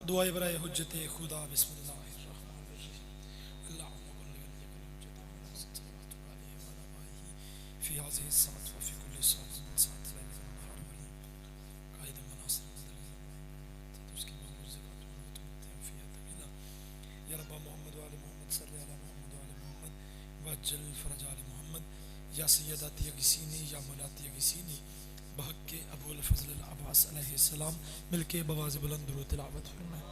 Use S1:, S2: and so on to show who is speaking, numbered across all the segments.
S1: दुआए बराए हुज्जत खुदा बिस्मिल्लाहिर्रहमानिर्रहीम फी हाज़िहि साअत व फी कुल्लि साअतिन मिन साअति लैल व नहार व कायद मनासिर उसकी मामूर ज़कात व मुतमत्तिअ फीहा तवीला या रब्बा मोहम्मद व आले मोहम्मद सल्ली अला मोहम्मद व आले मोहम्मद वअज्जल फरज आले मोहम्मद या सय्यदाती यगसीनी या मौलाती यगसीनी बहक के अबुल फजल अब्बास अलैहिस्सलाम मिलके बवाज़ बुलंद दुरूद तिलावत फरमाएं।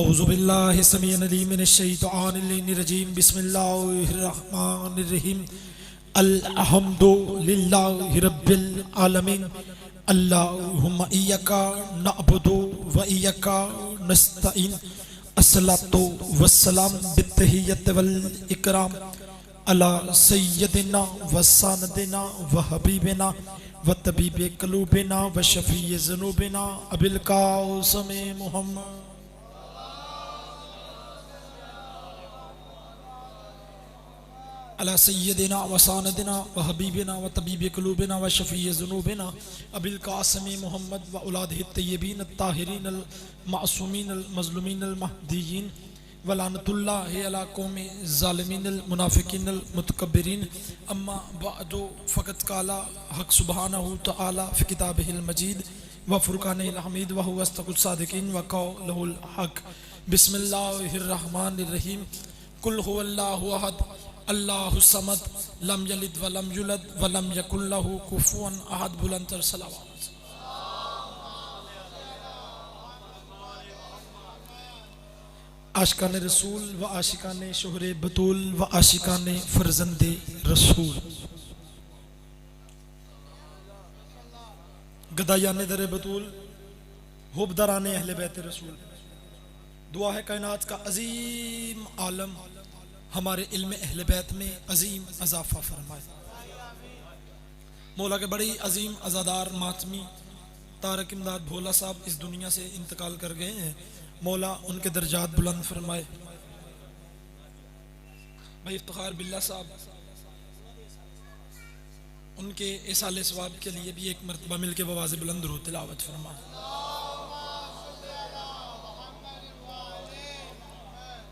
S1: औज़ु बिल्लाहि समीउल अलीम मिनश शैतानिर रजीम बिस्मिल्लाहिर रहमानिर रहीम अल्हम्दुलिल्लाहि रब्बिल आलमीन अल्लाहुम्मा इय्याका नअबुदु व इय्याका नस्तईन अस्सलातु वस्सलाम बित्तहिय्यति वल इकराम अला सय्यदिना व सनदिना व हबीबिना व तबीबे क़ुलूबिना व शफ़ीए ज़ुनूबिना अबिल क़ासिम मुहम्मद अला सय्यदिना व सनदिना व हबीबिना व तबीबे क़ुलूबिना व शफ़ीए ज़ुनूबिना अबिल क़ासिम मुहम्मद व औलादिहि तय्यबीन अत्ताहिरीन अल मासूमीन अल मज़लूमीन अल महदीयीन वलानतुल्लाहि अला कौमि ज़ालिमीन अल मुनाफ़िकीन अल मुतकब्बिरीन अम्मा बअदु फ़क़द क़ाला हक़ सुब्हानहु तआला फ़ी किताबिहिल मजीद व फ़ुरक़ानिल हमीद व हुवा अस्दक़ुस सादिक़ीन व क़ौलुहुल हक़ बिस्मिल्लाहिर रहमानिर रहीम कुल हुवल्लाहु अहद अल्लाहुस समद लम यलिद व लम युलद व लम यकुल लहु कुफुवन अहद बुलंद सलावत। आशिकान रसूल व आशिकान शोहरे बतूल व आशिकान फर्जंदे रसूल गदायान दर बतूल हुबदरान अहले बैत रसूल दुआ है कायनात का अजीम आलम हमारे इल्म अहले बैत में अजीम अजाफा फरमाए। मौला के बड़ी अजीम अज़ादार मातमी तारक इमदाद भोला साहब इस दुनिया से इंतकाल कर गए हैं। मौला उनके दर्जात बुलंद फरमाए। भाई इफ्तिखार बिल्ला साहब उनके इसाले सवाब के लिए भी एक मरतबा मिल के बवाज़ बुलंद दुरूद तिलावत फरमाए।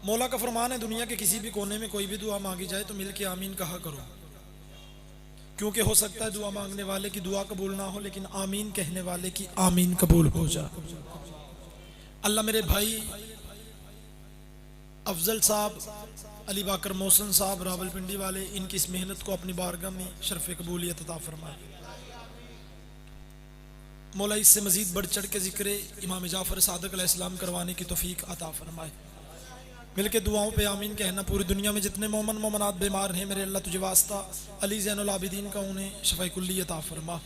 S1: मौला का फरमान है दुनिया के किसी भी कोने में कोई भी दुआ मांगी जाए तो मिल के आमीन कहा करो, क्योंकि हो सकता है दुआ मांगने वाले की दुआ कबूल ना हो लेकिन आमीन कहने वाले की आमीन कबूल हो जाए। अल्लाह मेरे भाई अफजल साहब अली बाकर मोहसन साहब रावलपिंडी वाले इनकी इस मेहनत को अपनी बारगाह में शर्फ कबूलियत अता फरमाए। मौला इससे मजीद बढ़ चढ़ के जिक्र इमाम जाफर सादिक अलैहिस्सलाम करवाने की तौफीक अता फरमाए। मिलके दुआओं पे आमीन कहना। पूरी दुनिया में जितने मोमन मोमनात बीमार हैं मेरे अल्लाह तुझे वास्ता अली ज़ैनुल आबिदीन का उन्हें शफ़ाए कुल्ली अता फरमा।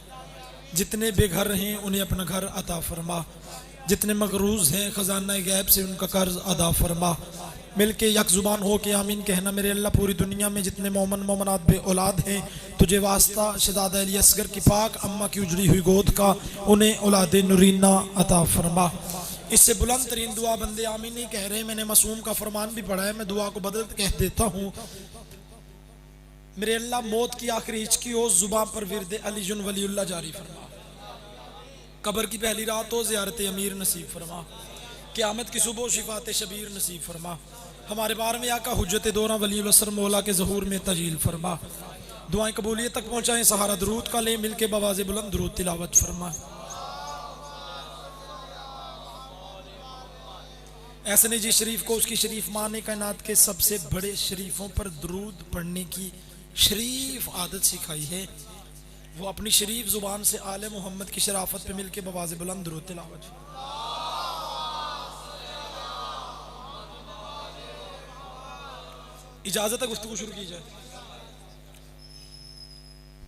S1: जितने बेघर हैं उन्हें अपना घर अता फरमा। जितने मकरूज़ हैं ख़जाना गैब से उनका कर्ज अदा फरमा। मिलके यक ज़ुबान हो के आमीन कहना। मेरे अल्लाह पूरी दुनिया में जितने मोमन मोमनात बे औलाद हैं तुझे वास्ता शहज़ादा अली असगर की पाक अम्मा की उजड़ी हुई गोद का उन्हें औलाद नूरीना अता फरमा। इससे बुलंद तरीन दुआ बंदे आमीन नहीं कह रहे। मैंने मासूम का फरमान भी पढ़ा है, मैं दुआ को बदल कह देता हूँ। मेरे अल्लाह मौत की आखिरी हिचकी हो जुबान पर विरद अलीजुन वलीउल्लाह जारी फरमा। कब्र की पहली रात हो ज़ियारत अमीर नसीब फरमा। क़यामत की सुबह शिफात शबीर नसीब फरमा। हमारे बार में आका हुज्जत दोरा वलीउल असर मौला के ज़हूर में तजील फरमा। दुआएं कबूलियत तक पहुँचाएँ। सहारा दुरूद का ले मिल के बवाज़े बुलंद दुरूद तिलावत फरमा। ऐसे ने जी शरीफ को उसकी शरीफ माँ ने कायनात के सबसे बड़े शरीफों पर दुरूद पढ़ने की शरीफ आदत सिखाई है। वो अपनी शरीफ जुबान से आले मोहम्मद की शराफत पे मिलके बवाज़े बुलंद दुरूद तिलावत। इजाजत है गुफ्तगू शुरू की जाए।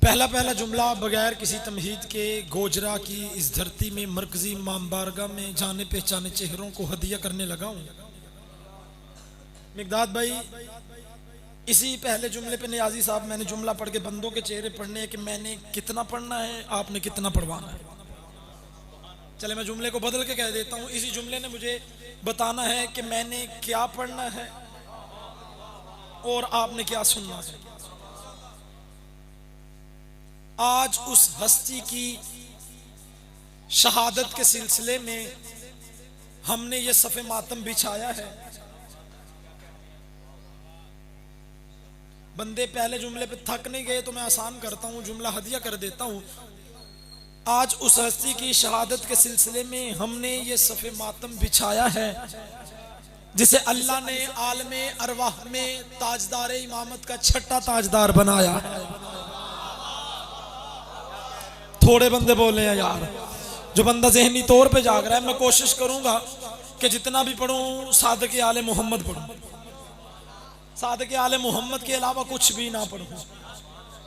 S1: पहला जुमला बगैर किसी तमहीद के गोजरा की इस धरती में मरकजी इमाम बारगाह में जाने पहचाने चेहरों को हदिया करने लगा हूं। मिकदाद भाई इसी पहले जुमले पे नियाजी साहब मैंने जुमला पढ़ के बंदों के चेहरे पढ़ने हैं कि मैंने कितना पढ़ना है, आपने कितना पढ़वाना है। चले मैं जुमले को बदल के कह देता हूं। इसी जुमले ने मुझे बताना है कि मैंने क्या पढ़ना है और आपने क्या सुनना है। आज उस हस्ती की शहादत के सिलसिले में हमने ये सफ़े मातम बिछाया है। बंदे पहले जुमले पे थक नहीं गए तो मैं आसान करता हूँ, जुमला हदिया कर देता हूँ। आज उस हस्ती की शहादत के सिलसिले में हमने ये सफ़े मातम बिछाया है जिसे अल्लाह ने आलमे अरवाह में ताजदार इमामत का छठा ताजदार बनाया है। थोड़े बंदे बोले हैं यार, जो बंदा ज़हनी तौर पे जाग रहा है, मैं कोशिश करूंगा कि जितना भी पढ़ूं सादक़ आले मोहम्मद पढ़ूं, सादक़ आले मोहम्मद के अलावा कुछ भी ना पढ़ूं।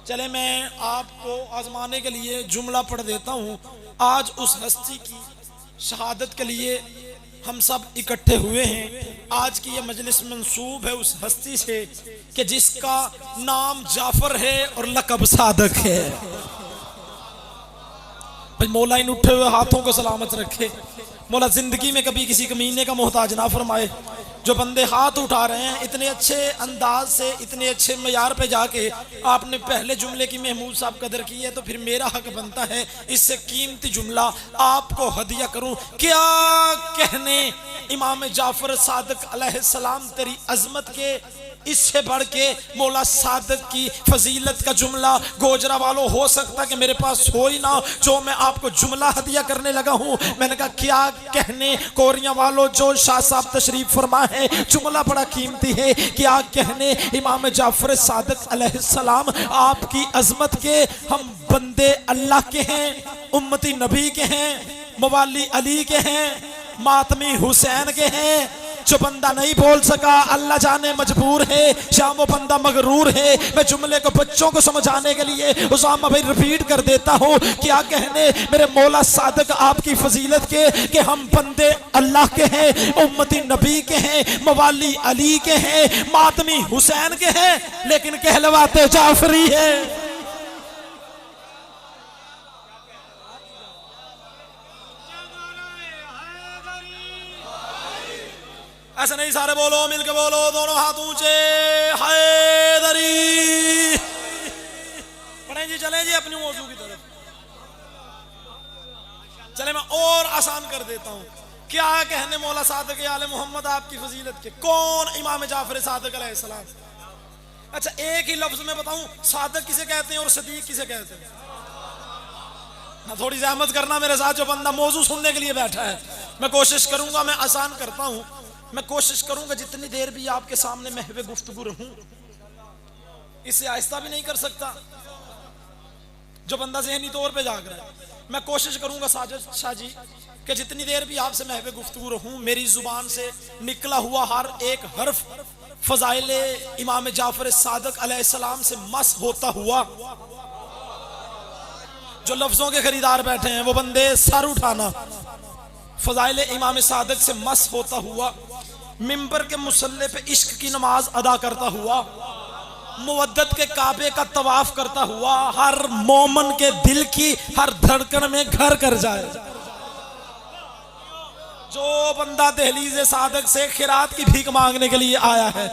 S1: चले मैं आपको आजमाने के लिए जुमला पढ़ देता हूं। आज उस हस्ती की शहादत के लिए हम सब इकट्ठे हुए हैं। आज की ये मजलिस मंसूब है उस हस्ती से कि जिसका नाम जाफर है और लक़ब सादक है। भाई मौला इन उठे हुए हाथों को सलामत रखे। मौला जिंदगी में कभी किसी कमीने का मोहताज ना फरमाए। जो बंदे हाथ उठा रहे हैं इतने अच्छे अंदाज से, इतने अच्छे मयार पे जाके आपने पहले जुमले की महमूद साहब कदर की है, तो फिर मेरा हक बनता है इससे कीमती जुमला आपको हदिया करूं। क्या कहने इमाम जाफर सादक अलैहिस्सलाम तेरी अजमत के, इससे बढ़ के मौला सादक की फजीलत का जुमला गोजरा वालों हो सकता कि मेरे पास हो ही ना, जो मैं आपको जुमला हदिया करने लगा हूं। मैंने कहा क्या कहने कोरिया वालों, जो शाह साहब तशरीफ फरमा है, जुमला बड़ा कीमती है। क्या कहने इमाम जाफर सादक अलैहिस्सलाम, आपकी अजमत के हम बंदे अल्लाह के हैं, उम्मती नबी के हैं, मवाली अली के हैं, मातमी हुसैन के हैं। जो बंदा नहीं बोल सका अल्लाह जाने मजबूर है, शाम वो बंदा मगरूर है। मैं जुमले को बच्चों को समझाने के लिए उसामा भाई रिपीट कर देता हूँ। क्या कहने मेरे मौला सादक आपकी फजीलत के कि हम बंदे अल्लाह के हैं, उम्मती नबी के हैं, मवाली अली के हैं, मातमी हुसैन के हैं, लेकिन कहलवाते जाफरी है। ऐसा नहीं, सारे बोलो, मिलके बोलो, दोनों हाथ ऊंचे, हैदरी। पढ़ें जी, चलें जी अपनी मौजू की तरफ। चले मैं और आसान कर देता हूं। क्या कहने मौला सादक आले मोहम्मद आपकी फजीलत के, कौन इमाम जाफर सादक अलैहिस्सलाम। अच्छा एक ही लफ्ज में बताऊं, सादक किसे कहते हैं और सदीक किसे कहते हैं। ना थोड़ी जहमत करना मेरे साथ, जो बंदा मौजू सुनने के लिए बैठा है। मैं कोशिश करूंगा, मैं आसान करता हूं, मैं कोशिश करूंगा जितनी देर भी आपके सामने महवे गुफ्तगू रहूं, इससे आहिस्ता भी नहीं कर सकता जो बंदा ज़हनी तौर पे जाग रहा है। मैं कोशिश करूंगा साजिद शाह जी कि जितनी देर भी आपसे महवे गुफ्तगू रहूं, मेरी जुबान से निकला हुआ हर एक हर्फ फजाइले इमाम जाफर सादक अलैहिस्सलाम से मस होता हुआ। जो लफ्जों के खरीदार बैठे हैं वो बंदे सर उठाना, फजाइले इमाम सादक से मस होता हुआ, मिंबर के मुसल्ले पे इश्क की नमाज अदा करता हुआ, मुवद्दत के काबे का तवाफ करता हुआ, हर मोमन के दिल की हर धड़कन में घर कर जाए। जो बंदा दहलीज सादक से खिरात की भीख मांगने के लिए आया है,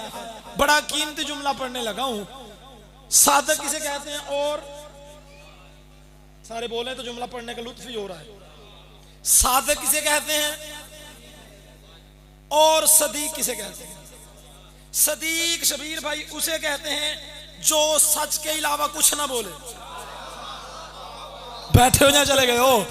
S1: बड़ा कीमती जुमला पढ़ने लगा हूं। सादक किसे कहते हैं और सारे बोले तो जुमला पढ़ने का लुत्फ ही हो रहा है। सादक किसे कहते हैं और सदीक किसे कहते हैं। सदीक शबीर भाई उसे कहते हैं जो सच के अलावा कुछ ना बोले। बैठे हो या चले गए हो,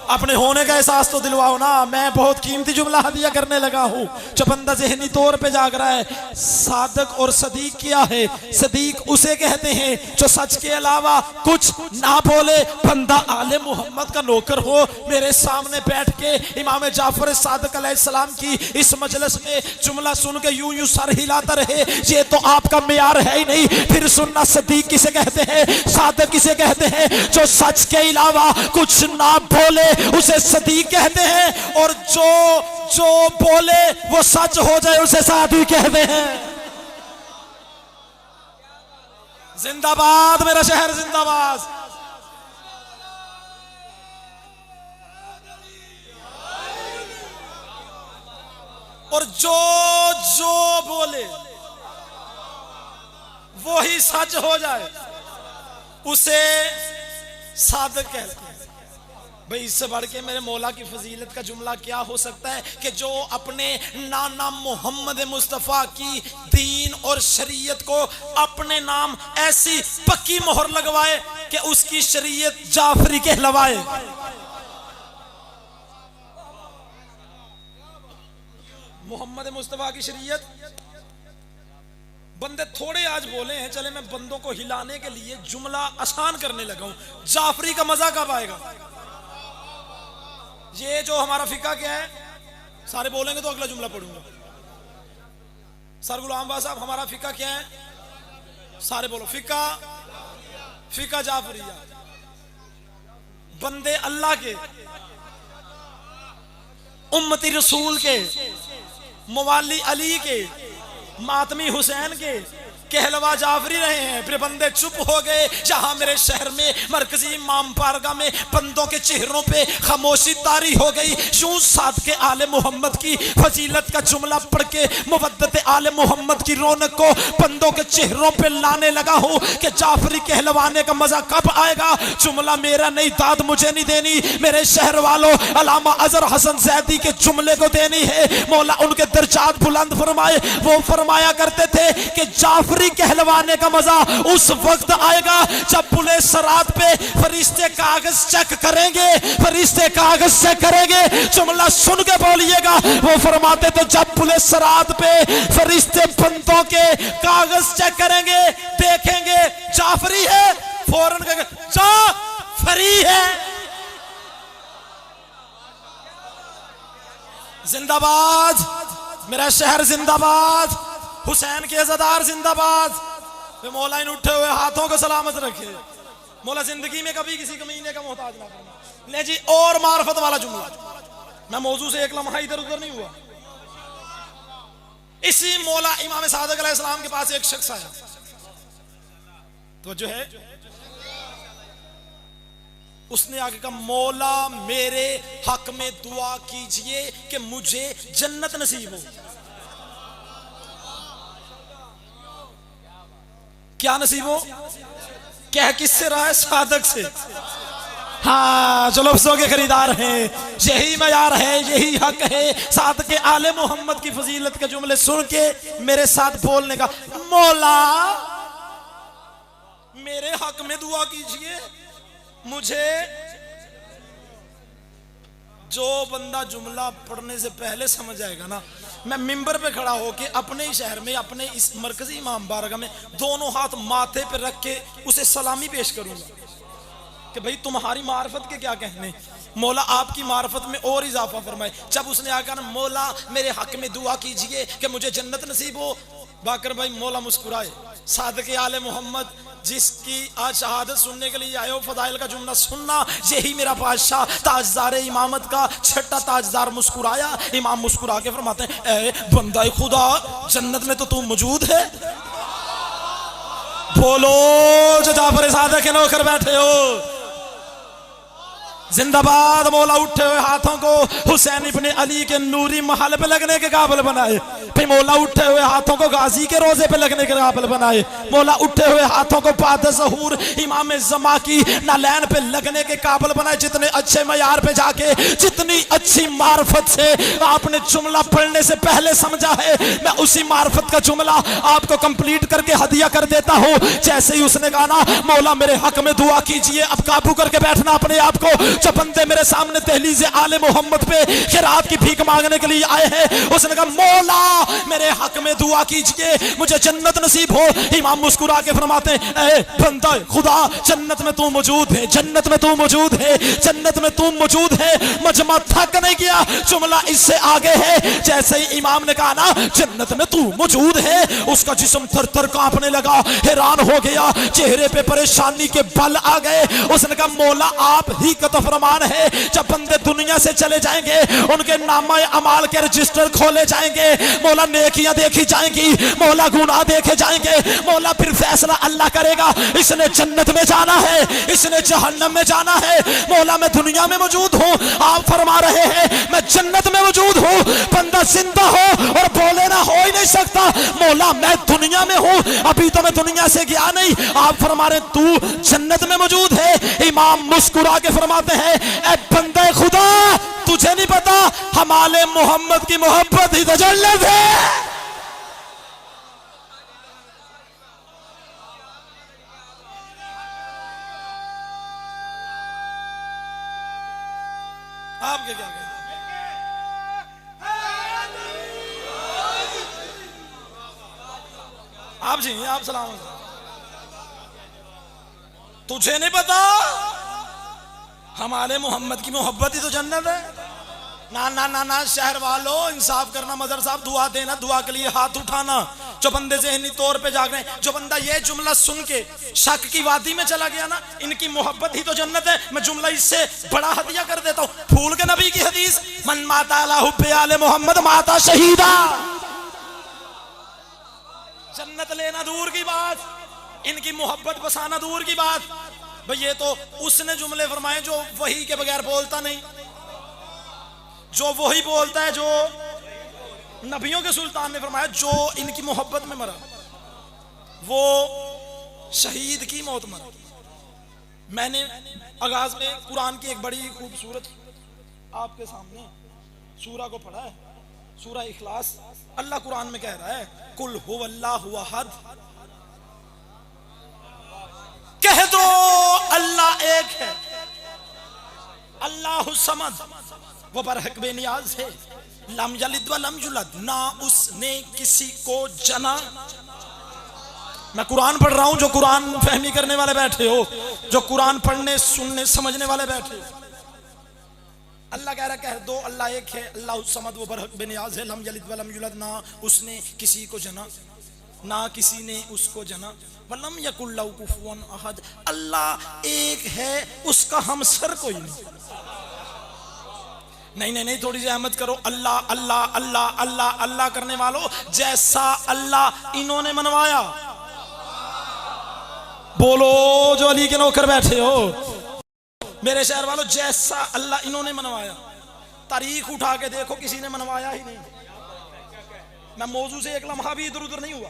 S1: अपने होने का एहसास तो दिलवाओ ना। मैं बहुत कीमती जुमला हदिया करने लगा हूं। जो बंदा ज़हनी तौर पे जाग रहा है, सादक और सदीक क्या है। सदीक उसे कहते हैं जो सच के अलावा कुछ ना बोले। बंदा आले मोहम्मद का नौकर हो, मेरे सामने बैठ के इमाम जाफर सादक अलैहिस्सलाम की इस मजलिस में जुमला सुन के यूं यूं सर हिलाता रहे, ये तो आपका मेयार है ही नहीं। फिर सुनना, सदीक किसे कहते हैं, सादक किसे कहते हैं। जो सच के अलावा कुछ ना बोले उसे सदीक कहते हैं, और जो बोले वो सच हो जाए उसे सादी कहते हैं। जिंदाबाद मेरा शहर, जिंदाबाद। और जो बोले वही सच हो जाए उसे सादक कहते हैं। भाई इससे बढ़ के मेरे मौला की फजीलत का जुमला क्या हो सकता है कि जो अपने नाना मोहम्मद मुस्तफ़ा की दीन और शरीयत को अपने नाम ऐसी पक्की मोहर लगवाए कि उसकी शरीयत जाफरी कहलवाए। मोहम्मद मुस्तफ़ा की शरीयत, बंदे थोड़े आज बोले हैं, चले मैं बंदों को हिलाने के लिए जुमला आसान करने लगा हूं। जाफरी का मजा कब आएगा? ये जो हमारा फिका क्या है, सारे बोलेंगे तो अगला जुमला पढ़ूंगा। सर गुलाम बादशाह साहब, हमारा फिका क्या है? सारे बोलो फिका। फिका जाफरिया, बंदे अल्लाह के, उम्मती रसूल के, मवाली अली के, मातमी हुसैन के कहलवा जाफरी रहे हैं। फिर बंदे चुप हो गए। जहां मेरे शहर में मरकजी इमाम पारगा में बंदों के चेहरों पे खामोशी तारी हो गई, यूं साथ के आले मोहम्मद की फजीलत का जुमला पढ़ के मुवद्दत आले मोहम्मद की रौनक को बंदों के चेहरों पे लाने लगा हूं कि जाफरी कहलवाने का मजा कब आएगा। जुमला मेरा नहीं, दाद मुझे नहीं देनी, मेरे शहर वालों अल्लामा अजहर हसन जैदी के जुमले को देनी है। मौला उनके दर्जात बुलंद फरमाए। वो फरमाया करते थे कि जाफरी कहलवाने का मजा उस वक्त आएगा जब पुलिस सरात पे फरिश्ते कागज चेक करेंगे, फरिश्ते कागज चेक करेंगे। जुमला सुन के बोलिएगा। वो फरमाते थे जब पुलिस सरात पे फरिश्ते बंदों के कागज चेक करेंगे, देखेंगे जाफरी है, फौरन कहेंगे जाफरी है। जिंदाबाद मेरा शहर, जिंदाबाद हुसैन के अज़ादार, जिंदाबाद। मौला इन उठे हुए हाथों को सलामत रखे। मौला जिंदगी में कभी किसी कमीने का मोहताज ना करना। ले जी और मार्फत वाला जुमला, मैं मौजू से एक लम्हा इधर उधर नहीं हुआ। इसी मौला इमाम सादिक अलैहिस्सलाम के पास एक शख्स आया, तो जो है उसने आगे कहा मौला मेरे हक में दुआ कीजिए कि मुझे जन्नत नसीब हो। क्या नसीब हो? कह किससे रहा है? सादक से। हाँ जो लफ्जों के खरीदार हैं, यही मयार है, यही हक है। साथ के आले मोहम्मद की फजीलत के जुमले सुन के मेरे साथ बोलने का, मौला मेरे हक में दुआ कीजिए मुझे। जो बंदा जुमला पढ़ने से पहले समझ आएगा ना, मैं मिंबर पे खड़ा होके अपने ही शहर में अपने इस मरकजी इमाम बारगाह में दोनों हाथ माथे पे रख के उसे सलामी पेश करूंगा कि भाई तुम्हारी मार्फत के क्या कहने, मौला आपकी मार्फत में और इजाफा फरमाए। जब उसने आकर मौला मेरे हक में दुआ कीजिए कि मुझे जन्नत नसीब हो, बाकर भाई मौला मुस्कुराए। सादिक आले मोहम्मद जिसकी आज शहादत सुनने के लिए आए हो, फदाइल का जुमला सुनना, यही मेरा बादशाह ताजदार इमामत का छठा ताजदार मुस्कुराया। इमाम मुस्कुरा के फरमाते हैं, ए बंदा खुदा, जन्नत में तो तू मौजूद है। बोलो जो जाफर सादिक के नौकर बैठे हो, जिंदाबाद। मौला उठे हुए हाथों को हुसैन इब्ने अली के नूरी महल पे लगने के काबिल बनाए। फिर मौला उठे हुए हाथों को गाजी के रोजे पे लगने के काबिल बनाए। मौला उठे हुए हाथों को बाद ज़हूर इमाम ज़मा की नालैन पे लगने के काबिल बनाए। जितने अच्छे मयार पे जाके, जितनी अच्छी मार्फत से आपने जुमला पढ़ने से पहले समझा है, मैं उसी मार्फत का जुमला आपको कंप्लीट करके हदिया कर देता हूँ। जैसे ही उसने कहा ना मौला मेरे हक में दुआ कीजिए, अब काबू करके बैठना अपने आप को। जो बंदे मेरे सामने दहलीज़े आले मोहम्मद पे खैरात की भीख मांगने के लिए आए हैं, उसने कहा मौला मेरे हक में दुआ कीजिए मुझे जन्नत नसीब हो। इमाम मुस्कुरा के फरमाते हैं, ए बंदा खुदा, जन्नत में तू मौजूद है, जन्नत में तू मौजूद है, जन्नत में तू मौजूद है। मजमा थक नहीं गया, जुमला इससे आगे है। जैसे ही इमाम ने कहा ना जन्नत में तू मौजूद है, उसका जिस्म थर थर कांपने लगा, हैरान हो गया, चेहरे पे परेशानी के बल आ गए। उसने कहा मौला आप ही का तो फरमान है, जब बंदे दुनिया से चले जाएंगे उनके नामा अमाल के रजिस्टर खोले जाएंगे, मौला नेकियां देखी जाएंगी, मौला गुनाह देखे जाएंगे। मौला फिर फैसला अल्लाह करेगा, इसने जन्नत में जाना है, इसने जहन्नम में जाना है। मौला मैं दुनिया में मौजूद हूँ, आप फरमा रहे हैं मैं जन्नत में मौजूद हूँ। बंदा जिंदा हो और बोले ना हो ही नहीं सकता, मौला मैं दुनिया में हूँ, अभी तो मैं दुनिया से गया नहीं, नहीं, आप फरमा रहे तू जन्नत में मौजूद है। इमाम मुस्कुरा के फरमाते हैं, ए बंदे खुदा, तुझे नहीं पता हमारे मोहम्मद की मोहब्बत ही तो जन्नत है। आपके क्या कहें? आप जी, आप सलाम। तुझे नहीं पता हमारे मोहम्मद की मोहब्बत ही तो जन्नत है। ना ना ना ना शहर वालों, इंसाफ करना, मदर साहब दुआ देना, दुआ के लिए हाथ उठाना। जो बंदे ज़हनी तौर पे जाग रहे हैं, जो बंदा ये जुमला सुन के शक की वादी में चला गया ना, इनकी मोहब्बत ही तो जन्नत है, मैं जुमला इससे बड़ा हदिया कर देता हूँ। फूल के नबी की हदीस, मन माता अला हुब्बे आले मोहम्मद माता शहीदा। जन्नत लेना दूर की बात, इनकी मोहब्बत बसाना दूर की बात। भाई ये तो उसने जुमले फरमाए जो वही के बगैर बोलता नहीं, जो वही बोलता है जो नबियों के सुल्तान ने फरमाया, जो इनकी मोहब्बत में मरा वो शहीद की मौत मरा। मैंने आगाज में कुरान की एक बड़ी खूबसूरत आपके सामने सूरा को पढ़ा है, सूरा इखलास। अल्लाह कुरान में कह रहा है, कुल हुवल्लाहु अहद, कह दो अल्लाह एक है, अल्लाहु समद, वो बरहक बेनियाज है, लम यलिद व लम युलद, ना उसने किसी को जना। मैं कुरान पढ़ रहा हूं, जो कुरान फहमी करने वाले बैठे हो, जो कुरान पढ़ने सुनने समझने वाले बैठे हो, अल्लाह कह रहा है कह दो अल्लाह एक है, अल्लाह समद, वो बरहक बेनियाज है, लम यलिद व लम युलद, ना उसने किसी को जना, ना किसी ने उसको जना, वलम यकुल लहू कुफुवन अहद, अल्लाह एक है, उसका हमसर कोई नहीं। नहीं नहीं नहीं, थोड़ी सी अहमद करो। अल्लाह अल्लाह अल्लाह अल्लाह अल्लाह करने वालों, जैसा अल्लाह इन्होंने मनवाया, बोलो जो अली के नौकर बैठे हो, मेरे शहर वालों, जैसा अल्लाह इन्होंने मनवाया, तारीख उठा के देखो किसी ने मनवाया ही नहीं। मैं मौजू से एक लम्हा भी इधर उधर नहीं हुआ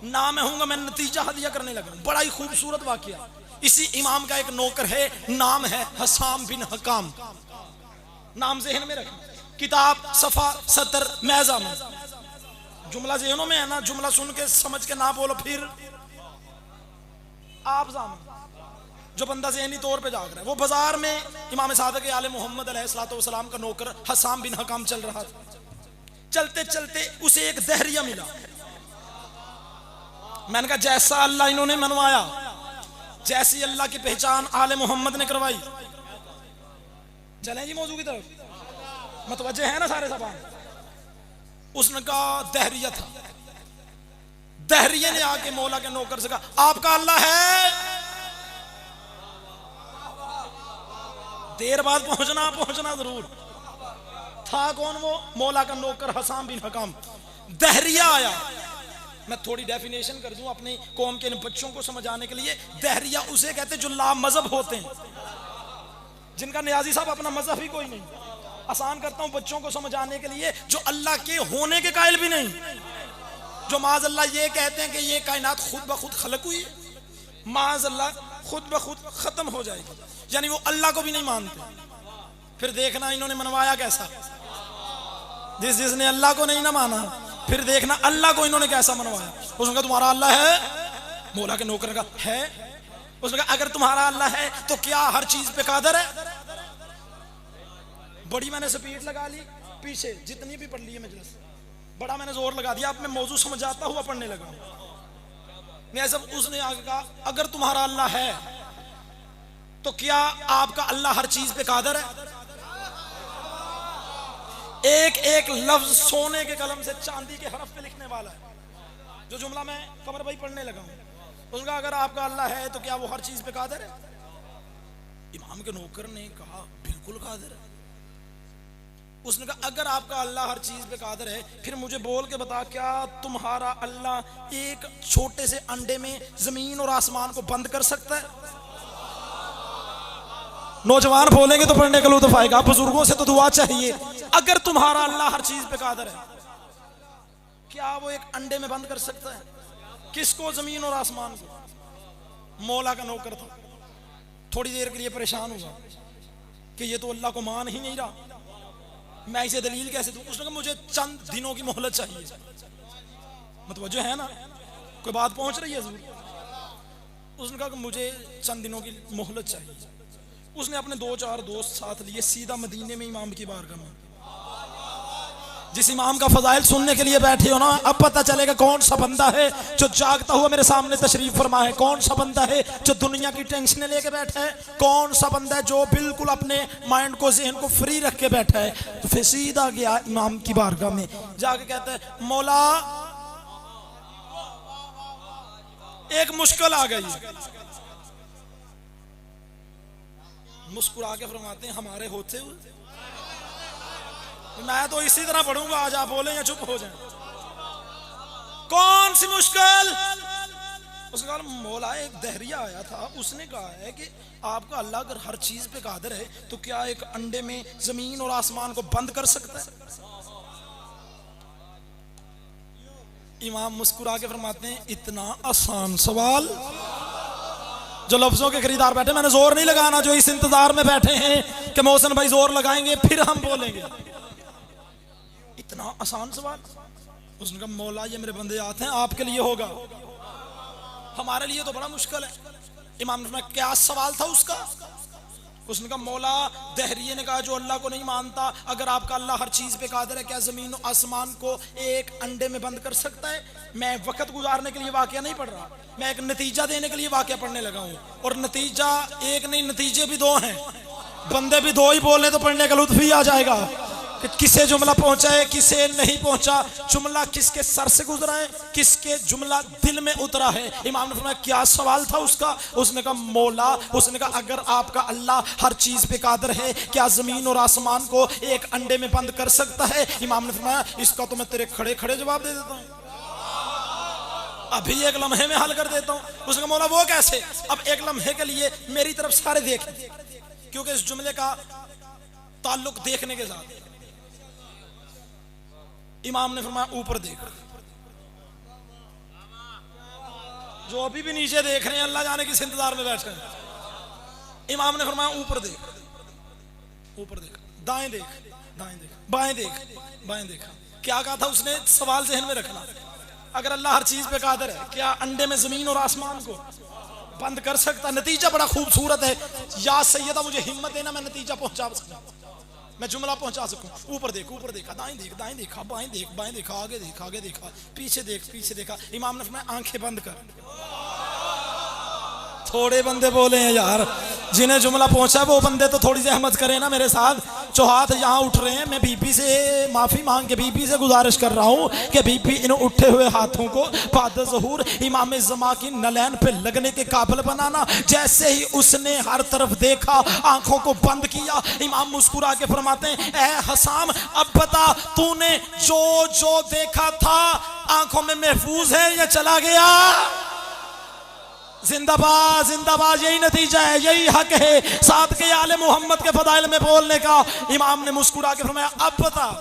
S1: ना, मैं हूंगा, मैं नतीजा हदिया करने लगा। बड़ा ही खूबसूरत वाकया, इसी इमाम का एक नौकर है, नाम है हसाम बिन हकाम, नाम ज़हन में रखना, किताब सफा 70 मैज़ा में। जुमला ज़हनों में है ना, जुमला सुन के समझ के ना बोलो फिर आप जानो। जो बंदा ज़हनी तौर पे जाग रहा है, वो बाजार में इमाम सादिक आले मोहम्मद अलैहिस्सलातु वस्सलाम का नौकर हसाम बिन हकाम चल रहा था। चलते चलते उसे एक दहरिया मिला। मैंने कहा जैसा अल्लाह इन्होंने मनवाया, जैसी अल्लाह की पहचान आले मोहम्मद ने करवाई। चलें जी मौजू की तरफ, मतवज्जे है ना सारे ज़बान। उसने कहा दहरिया था। दहरिये ने आके मौला के नौकर से कहा आपका अल्लाह है? देर बाद पहुंचना जरूर था। कौन वो? मौला का नौकर हसाम बिन हकाम। दहरिया आया। मैं थोड़ी डेफिनेशन कर दूं अपनी कौम के इन बच्चों को समझाने के लिए। दहरिया उसे कहते जो ला मजहब होते हैं, जिनका नियाजी साहब अपना मजहब ही कोई नहीं। आसान करता हूं बच्चों को समझाने के लिए, जो अल्लाह के होने के कायल भी नहीं, जो माज अल्लाह ये कहते हैं कि ये कायनात खुद ब खुद खलक हुई है, माज अल्लाह खुद ब खुद खत्म हो जाएगी, यानी वो अल्लाह को भी नहीं मानते। फिर देखना इन्होंने मनवाया कैसा। जिसने अल्लाह को नहीं ना माना, फिर देखना अल्लाह को इन्होंने कैसा मनवाया। उसने कहा तुम्हारा अल्लाह है? मौला के नौकर का है। उसने कहा अगर तुम्हारा अल्लाह है तो क्या हर चीज पे कादर है? बड़ी मैंने स्पीड लगा ली, पीछे जितनी भी पढ़ ली है मजलिस, बड़ा मैंने जोर लगा दिया। अब मैं मौजू समझाता हुआ पढ़ने लगा। मैं सब उसने आगे कहा अगर तुम्हारा अल्लाह है तो क्या आपका अल्लाह हर चीज पे कादर है? एक एक लफ्ज सोने के कलम से चांदी के हरफ पे लिखने वाला है। जो जुमला मैं कमर भाई पढ़ने लगा हूं, उसका अगर आपका अल्लाह है तो क्या वो हर चीज पे कादर है? इमाम के नौकर ने कहा बिल्कुल कादर है। उसने कहा अगर आपका अल्लाह हर चीज पे कादर है, फिर मुझे बोल के बता क्या तुम्हारा अल्लाह एक छोटे से अंडे में जमीन और आसमान को बंद कर सकता है? नौजवान बोलेंगे तो पढ़ने का लुत्फ आएगा, बुजुर्गों से तो दुआ चाहिए। अगर तुम्हारा अल्लाह हर चीज पे कादर है, क्या वो एक अंडे में बंद कर सकता है? किसको? जमीन और आसमान को। मौला का नौकर था, थोड़ी देर के लिए परेशान हुआ कि ये तो अल्लाह को मान ही नहीं रहा, मैं इसे दलील कैसे दूं। उसने कहा मुझे चंद दिनों की मोहलत चाहिए। मतलब जो है ना, कोई बात पहुंच रही है जरूर। उसने कहा कि मुझे चंद दिनों की मोहलत चाहिए। उसने अपने 2-4 दोस्त साथ लिए, सीधा मदीने में इमाम की बारगाह में। जिस इमाम का फजाइल सुनने के लिए बैठे हो ना, अब पता चलेगा कौन सा बंदा है जो जागता हुआ मेरे सामने तशरीफ फरमा है, कौन सा बंदा है जो दुनिया की टेंशन लेके बैठा है, कौन सा बंदा है जो बिल्कुल अपने माइंड को, जहन को फ्री रख के बैठा है। तो फिर सीधा गया इमाम की बारगाह में, जाके कहता है मौला एक मुश्किल आ गई। मुस्कुरा के फरमाते हैं हमारे होते हुए मैं तो इसी तरह पढ़ूंगा, आज आप बोले या चुप हो जाए। कौन सी मुश्किल? उसने कहा मौला एक दहरिया आया था, उसने कहा है कि आपका अल्लाह अगर हर चीज पे कादिर है तो क्या एक अंडे में जमीन और आसमान को बंद कर सकता है? इमाम मुस्कुरा के फरमाते हैं इतना आसान सवाल। जो लफ्जों के खरीदार बैठे, मैंने जोर नहीं लगाना, जो इस इंतजार में बैठे हैं कि मोहसिन भाई जोर लगाएंगे फिर हम बोलेंगे। इतना आसान सवाल। उसने कहा मौला ये मेरे बंदे आते हैं, आपके लिए होगा, हमारे लिए तो बड़ा मुश्किल है। इमाम ने क्या सवाल था उसका? उसने कहा मौला दहरिये ने कहा जो अल्लाह को नहीं मानता, अगर आपका अल्लाह हर चीज पे कादिर है, क्या जमीन और आसमान को एक अंडे में बंद कर सकता है? मैं वक्त गुजारने के लिए वाकया नहीं पढ़ रहा, मैं एक नतीजा देने के लिए वाकया पढ़ने लगा हूँ। और नतीजा एक नहीं, नतीजे भी 2 हैं, बंदे भी 2 ही बोले तो पढ़ने का लुत्फ ही आ जाएगा कि किसे जुमला पहुंचा है, किसे नहीं पहुंचा, जुमला किसके सर से गुजरा है, किसके जुमला दिल में उतरा है। इमाम ने फरमाया क्या सवाल था उसका? उसने कहा मौला, उसने कहा अगर आपका अल्लाह हर चीज पे कादिर है, क्या जमीन और आसमान को एक अंडे में बंद कर सकता है? इमाम ने फरमाया इसका तो मैं तेरे खड़े खड़े जवाब दे देता हूँ, अभी एक लम्हे में हल कर देता हूँ। उसने कहा मौला वो कैसे? अब एक लम्हे के लिए मेरी तरफ सारे देखें, क्योंकि इस जुमले का ताल्लुक देखने के साथ। इमाम ने फरमाया ऊपर देख। जो अभी भी नीचे देख रहे हैं अल्लाह जाने किस इंतजार में बैठे हैं। इमाम ने फरमाया ऊपर देख, ऊपर देख, दाएं देख, दाएं देख, बाएं देख, बाएं देखा। क्या कहा था उसने? सवाल ज़हन में रखना, अगर अल्लाह हर चीज पे कादिर है, क्या अंडे में जमीन और आसमान को बंद कर सकता? नतीजा बड़ा खूबसूरत है। या सैयदा मुझे हिम्मत देना, मैं नतीजा पहुंचा सकूं, मैं जुमला पहुंचा सकूं। ऊपर देख, ऊपर देखा, दाएं देख, दाएं देखा, बाएं देख, बाएं देखा, आगे देखा, आगे देखा, पीछे देख, पीछे देखा। इमाम ने फरमाया आंखें बंद कर। थोड़े बंदे बोले हैं यार, जिन्हें जुमला पहुंचा वो बंदे तो थोड़ी जहमत करें ना मेरे साथ। जो हाथ यहाँ उठ रहे हैं, मैं बीपी से माफी मांग के बीपी से गुजारिश कर रहा हूँ कि बीपी इन उठे हुए हाथों को बाद ज़हूर इमाम ज़मा की नलैन पे लगने के काबिल बनाना। जैसे ही उसने हर तरफ देखा, आंखों को बंद किया, इमाम मुस्कुरा के फरमाते हैं ऐ हसाम, अब बता तूने जो जो देखा था आंखों में महफूज है या चला गया? जिंदाबाद, जिंदाबाद, यही नतीजा है, यही हक है साथ के आले मोहम्मद के फदाइल में बोलने का। इमाम ने मुस्कुरा के फरमाया अब बता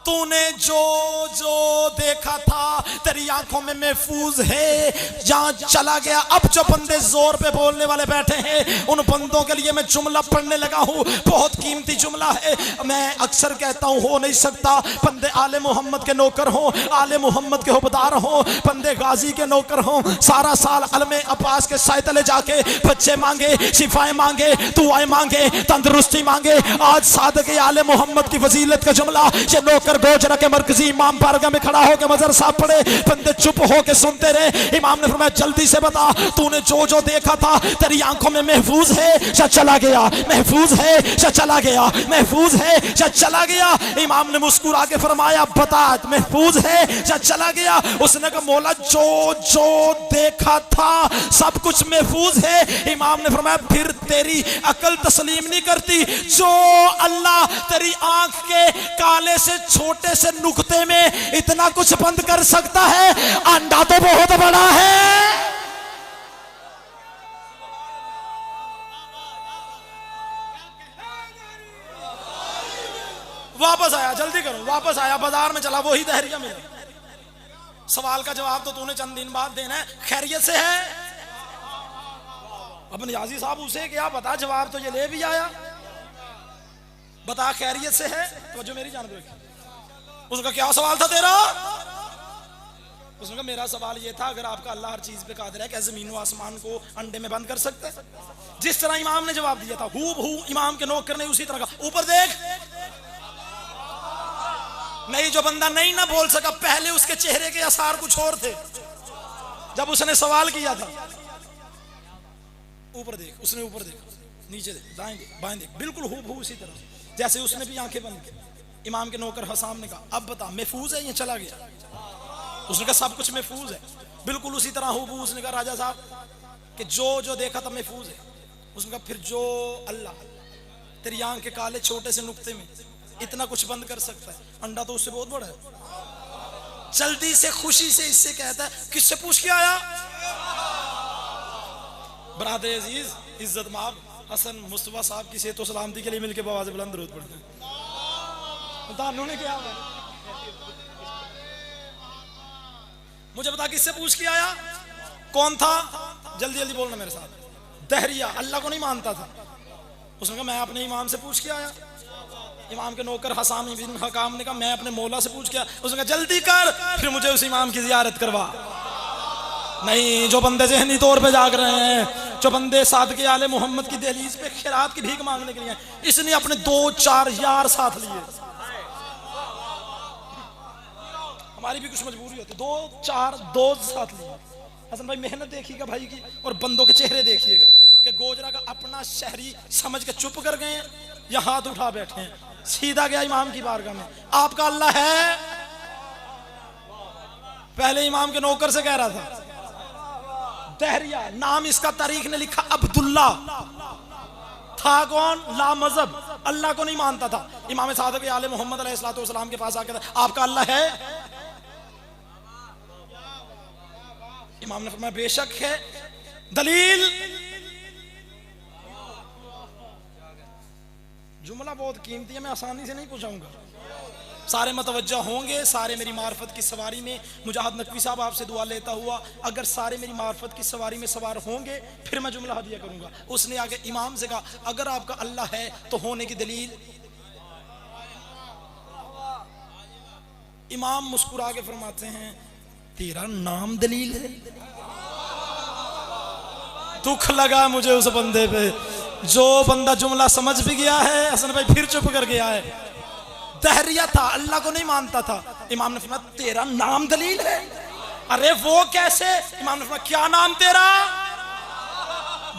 S1: तूने जो जो देखा था तेरी आंखों में महफूज है या चला गया? अब जो बंदे जोर पे बोलने वाले बैठे हैं उन बंदों के लिए मैं जुमला पढ़ने लगा हूँ, बहुत कीमती जुमला है। मैं अक्सर कहता हूँ हो नहीं सकता बंदे आले मोहम्मद के नौकर हों, आले मोहम्मद के हुबदार हों, बंदे गाजी के नौकर हों, सारा साल अलमे अब्बास के साए तले जाके बच्चे मांगे, शिफाएं मांगे, दुआएं मांगे, तंदुरुस्ती मांगे। आज सादक आले मोहम्मद की फजीलत का जुमला ये नौकर गोजरा के मरकजी इमाम बारगाह में खड़ा होकर मजर साहब पढ़े, बंदे चुप होकर सुनते रहे। इमाम ने फरमाया जल्दी से बता तूने जो जो देखा था तेरी आंखों में महफूज है या चला गया? महफूज है या चला गया? महफूज है या चला गया? इमाम ने मुस्कुरा के फरमाया बता महफूज है या चला गया? उसने कहा मौला जो जो देखा था सब कुछ महफूज है। इमाम ने फरमाया फिर तेरी अकल तस्लीम नहीं करती, जो अल्लाह तेरी आंख के काले से छोटे से नुक्ते में इतना कुछ बंद कर सकता है, अंडा तो बहुत बड़ा है। वापस आया, जल्दी करो, वापस आया, बाजार में चला, वही दहरिया मिला। सवाल का जवाब तो तूने चंद दिन बाद देना है। खैरियत से है? अब नियाजी साहब उसे क्या बता, जवाब तो ये ले भी आया, बता खैरियत से है? तो जो मेरी जान दो, उसका क्या सवाल था तेरा? उसने कहा मेरा सवाल ये था, अगर आपका अल्लाह हर चीज पे कादिर है, क्या जमीन व आसमान को अंडे में बंद कर सकता है? जिस तरह इमाम ने जवाब दिया था हूबहू इमाम के नौकर ने उसी तरह का। ऊपर देख, नहीं, जो बंदा नहीं ना बोल सका, पहले उसके चेहरे के आसार कुछ और थे जब उसने सवाल किया था। ऊपर देख, उसने ऊपर देखा, नीचे देख, दाएं देख, बाएं देख, बिल्कुल हूबहू उसी तरह जैसे उसने भी आंखें बंद की। इमाम के नौकर हसाम ने कहा अब बता महफूज है या चला गया? उसने कहा सब कुछ महफूज है, बिल्कुल उसी तरह हूबहू। उसने कहा राजा साहब कि जो जो देखा था महफूज है। उसने कहा फिर जो अल्लाह तेरी आंख के काले छोटे से नुक्ते में इतना कुछ बंद कर सकता है, अंडा तो उससे बहुत बड़ा है। जल्दी से खुशी से इससे कहता है किससे पूछ के आया? बरादर अजीज, इज्जत माब हसन मुस्तफा साहब की सेहत सलामती के लिए मिलकर आवाज़ बुलंद दरूद पढ़ते हैं। उन्होंने क्या मुझे बता किससे पूछ के आया? कौन था? जल्दी जल्दी बोलना मेरे साथ। दहरिया अल्लाह को नहीं मानता था। उसने कहा मैं अपने इमाम से पूछ के आया। इमाम के नौकर हसाम बिन हकाम ने कहा मैं अपने मौला से पूछ के आया। उसने कहा जल्दी कर, फिर मुझे उस इमाम की जियारत करवा। नहीं, जो बंदे ज़हनी तौर पे जाग रहे हैं, जो बंदे सादके आले मोहम्मद की दहलीज पे खैरात की भीख मांगने के लिए, इसने अपने 2-4 यार साथ लिए। हमारी भी कुछ मजबूरी होती है, 2-4 दोस्त साथ लिए। हसन भाई मेहनत देखिएगा भाई की, और बंदों के चेहरे देखिएगा कि गोजरा का अपना शहरी समझ के चुप कर गए हैं या हाथ उठा बैठे हैं। सीधा गया इमाम की बारगाह में, आपका अल्लाह है? पहले इमाम के नौकर से कह रहा था। दहरिया नाम इसका तारीख ने लिखा अब्दुल्ला था। कौन? ला मजहब, अल्लाह को नहीं मानता था। इमाम सादक आले मोहम्मद अलैहिस्सलाम के पास आकर आपका अल्लाह है? इमाम ने फरमाया बेशक है। दलील? जुमला बहुत कीमती है, मैं आसानी से नहीं पूछाऊंगा। सारे मतवज्जा होंगे, सारे मेरी मार्फत की सवारी में। मुजाहिद नकवी साहब आपसे दुआ लेता हुआ, अगर सारे मेरी मार्फत की सवारी में सवार होंगे फिर मैं जुमला हदिया करूंगा। उसने आगे इमाम से कहा अगर आपका अल्लाह है तो होने की दलील? इमाम मुस्कुरा के फरमाते हैं तेरा नाम दलील है। दुख लगा मुझे उस बंदे पे, जो बंदा जुमला समझ भी गया है, हसन भाई फिर चुप कर गया है। दहरिया था, अल्लाह को नहीं मानता था। इमाम ने फरमाया तेरा नाम दलील है। अरे वो कैसे? इमाम ने फरमाया क्या नाम तेरा?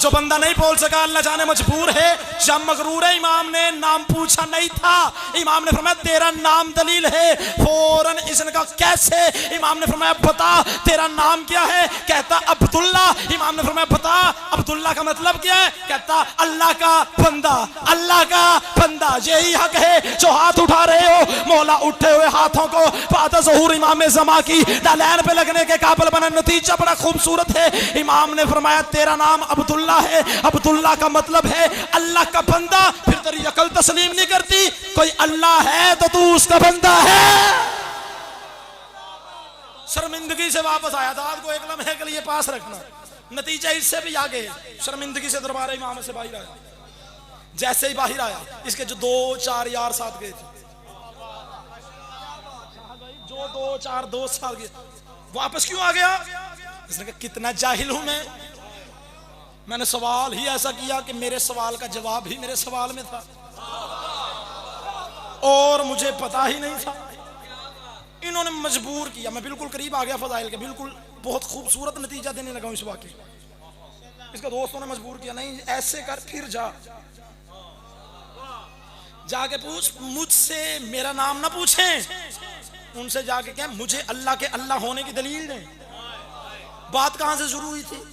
S1: जो बंदा नहीं बोल सका अल्लाह जाने मजबूर है या मगरूर है। इमाम ने नाम पूछा नहीं था। इमाम ने फरमाया तेरा नाम दलील है। फौरन इसने कहा कैसे? इमाम ने फरमाया बता तेरा नाम क्या है? कहता अब्दुल्ला। इमाम ने फरमाया बता अब्दुल्ला का मतलब क्या है? कहता अल्लाह का बंदा, अल्लाह का बंदा। यही हक है जो हाथ उठा रहे हो। मौला उठे हुए हाथों को बाद ज़हूर इमाम ज़मा की डालैन पे लगने के काबिल बना। नतीजा बड़ा खूबसूरत है। इमाम ने फरमाया तेरा नाम अब्दुल्ला है। अब्दुल्ला का मतलब है अल्लाह का बंदा। फिर तेरी अकल तस्लीम नहीं करती? कोई अल्लाह है तो तू उसका बंदा है। शर्मिंदगी से वापस आया था, आपको एक लम्हे के लिए पास रखना। नतीजा इससे भी आगे, शर्मिंदगी से दरबार इमाम से बाहर आया। जैसे ही बाहर आया, इसके जो 2-4 यार साथ गए थे, जो 2-4 दोस्त साथ गए, वापस क्यों आ गया? इसने कहा कितना जाहिल हूं मैंने सवाल ही ऐसा किया कि मेरे सवाल का जवाब ही मेरे सवाल में था और मुझे पता ही नहीं था। इन्होंने मजबूर किया, मैं बिल्कुल करीब आ गया फजाइल के, बिल्कुल बहुत खूबसूरत नतीजा देने लगा इस वाक़े। इसका दोस्तों ने मजबूर किया, नहीं ऐसे कर, फिर जाके पूछ, मुझसे मेरा नाम ना पूछें, उनसे जाके क्या मुझे अल्लाह के अल्लाह होने की दलील दें। बात कहां से शुरू हुई थी?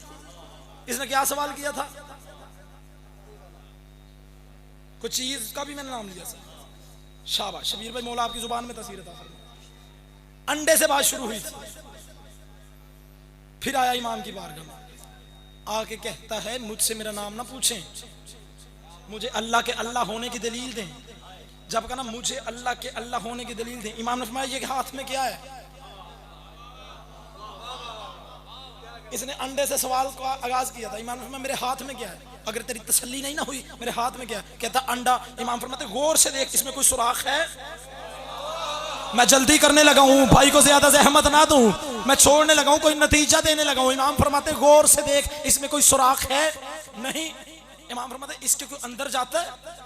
S1: इसने क्या सवाल किया था? कुछ चीज का भी मैंने नाम लिया था। शाबाश शबीर भाई, मौला आपकी जुबान में तस्वीर था। अंडे से बात शुरू हुई थी। फिर आया इमाम की बारगाह में, आके कहता है मुझसे मेरा नाम ना पूछें, मुझे अल्लाह के अल्लाह होने की दलील दें। जब कहा ना मुझे अल्लाह के अल्लाह होने की दलील दें, इमाम ने फरमाया ये हाथ में क्या है? इसने अंडे से सवाल का आगाज किया था। इमाम फरमाते मेरे हाथ में क्या है, अगर तेरी तसल्ली नहीं ना हुई मेरे हाथ में क्या है, कहता अंडा। इमाम फरमाते गौर से देख इसमें कोई सुराख है। मैं जल्दी करने लगा हूं, भाई को ज्यादा जहमत ना दूं, मैं छोड़ने लगा हूं, कोई नतीजा देने लगा हूं। इमाम फरमाते गौर से देख इसमें कोई सुराख है नहीं। इमाम फरमाते इसके कोई अंदर जाता है।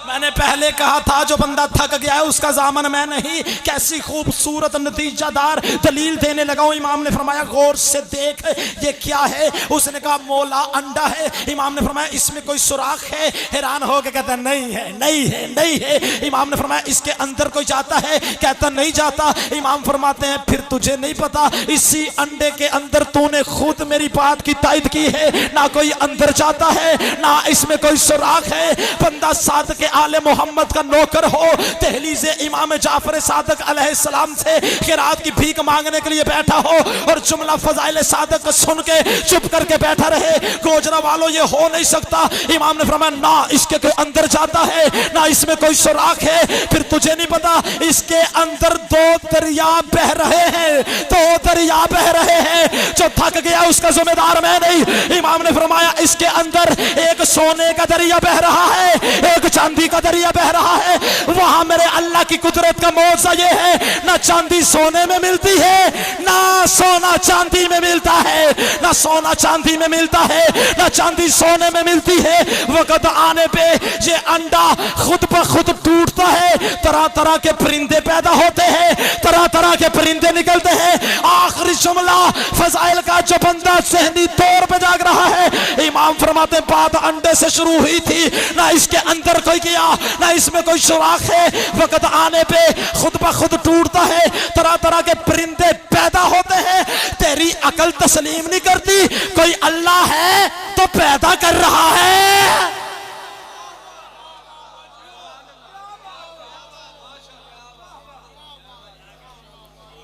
S1: मैंने पहले कहा था जो बंदा थक गया है उसका जामन मैं नहीं। कैसी खूबसूरत नतीजादार दलील देने लगा हूं। इमाम ने फरमाया गौर से देख ये क्या है। उसने कहा मौला अंडा है। इमाम ने फरमाया इसमें कोई सुराख है। हैरान हो के कहता नहीं है, नहीं है, नहीं है। इमाम ने फरमाया इसके अंदर कोई जाता है, कहता नहीं जाता। इमाम फरमाते हैं फिर तुझे नहीं पता इसी अंडे के अंदर तूने खुद मेरी बात की तायद की है। ना कोई अंदर जाता है ना इसमें कोई सुराख है। बंदा साद के आले मोहम्मद का नौकर हो, दहलीज़े इमाम जाफर सादक अलैहिस्सलाम से खिरात की भीख मांगने के लिए बैठा हो और जुमला फजाइल सादक को सुन के चुप करके बैठा रहे। गोजरा वालों ये हो नहीं सकता। इमाम ने फरमाया ना इसके कोई अंदर जाता है ना इसमें कोई सुराख है। फिर तुझे नहीं पता इसके अंदर दो दरिया बह रहे हैं, दो दरिया बह रहे हैं। जो थक गया उसका जिम्मेदार मैं नहीं। इमाम ने फरमाया इसके अंदर एक सोने का दरिया बह रहा है, एक चांदी का दरिया बह रहा है। वहां मेरे अल्लाह की कुदरत का मौजज़ा ये है ना चांदी सोने में मिलती है ना सोना चांदी में मिलता है, ना सोना चांदी में मिलता है ना चांदी सोने में मिलती है। वक्त आने पे ये अंडा खुद ब खुद टूटता है। तरह तरह के परिंदे पैदा होते हैं, तरह तरह के परिंदे निकलते हैं। आखिरी जुमला फजाइल का जो बंदा ज़हनी तौर पे जाग रहा है। इमाम फरमाते बात अंडे से शुरू हुई थी, ना इसके अंदर कोई गया ना इसमें कोई सुराख है। वक्त आने पे खुद ब खुद टूटता है, तरह तरह के परिंदे पैदा होते हैं। तेरी अकल तस्लीम नहीं करती कोई अल्लाह है तो पैदा कर रहा है।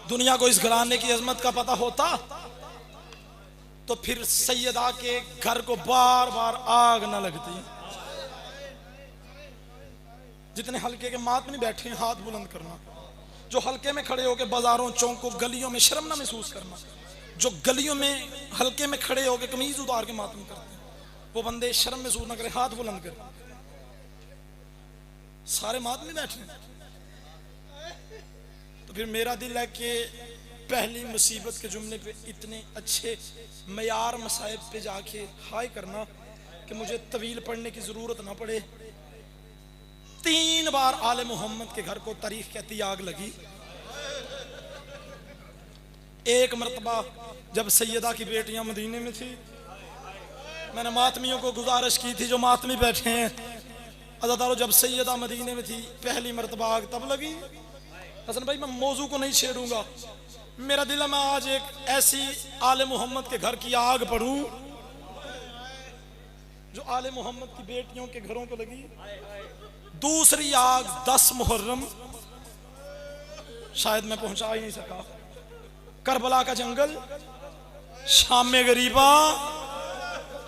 S1: दुनिया को इस घराने की अजमत का पता होता तो फिर सैयदा के घर को बार बार आग न लगती। जितने हल्के के मातमी बैठे हैं हाथ बुलंद करना। जो हल्के में खड़े होकर बाजारों चौकों गलियों में शर्म ना महसूस करना। जो गलियों में हल्के में खड़े होकर कमीज उतार के मातम करते हैं वो बंदे शर्म महसूस ना करे, हाथ बुलंद करे। सारे मातमी बैठे हैं। तो फिर मेरा दिल है कि पहली मुसीबत के जुमले पे इतने अच्छे मयार मसाइब पे जाके हाय करना कि मुझे तवील पढ़ने की जरूरत ना पड़े। 3 बार आले मोहम्मद के घर को तारीख कहती आग लगी। एक मरतबा जब सैयदा की बेटियां मदीने में थी, मैंने मातमियों को गुजारिश की थी जो मातमी बैठे हैं, अज़ादारों जब सैयदा मदीने में थी पहली मरतबा आग तब लगी। हसन भाई मैं मौजू को नहीं छेड़ूंगा, मेरा दिल है मैं आज एक ऐसी आले मोहम्मद के घर की आग पढ़ूं जो आले मोहम्मद की बेटियों के घरों को लगी। दूसरी आग 10 मुहर्रम, शायद मैं पहुंचा ही नहीं सका। करबला का जंगल, शाम में गरीबा,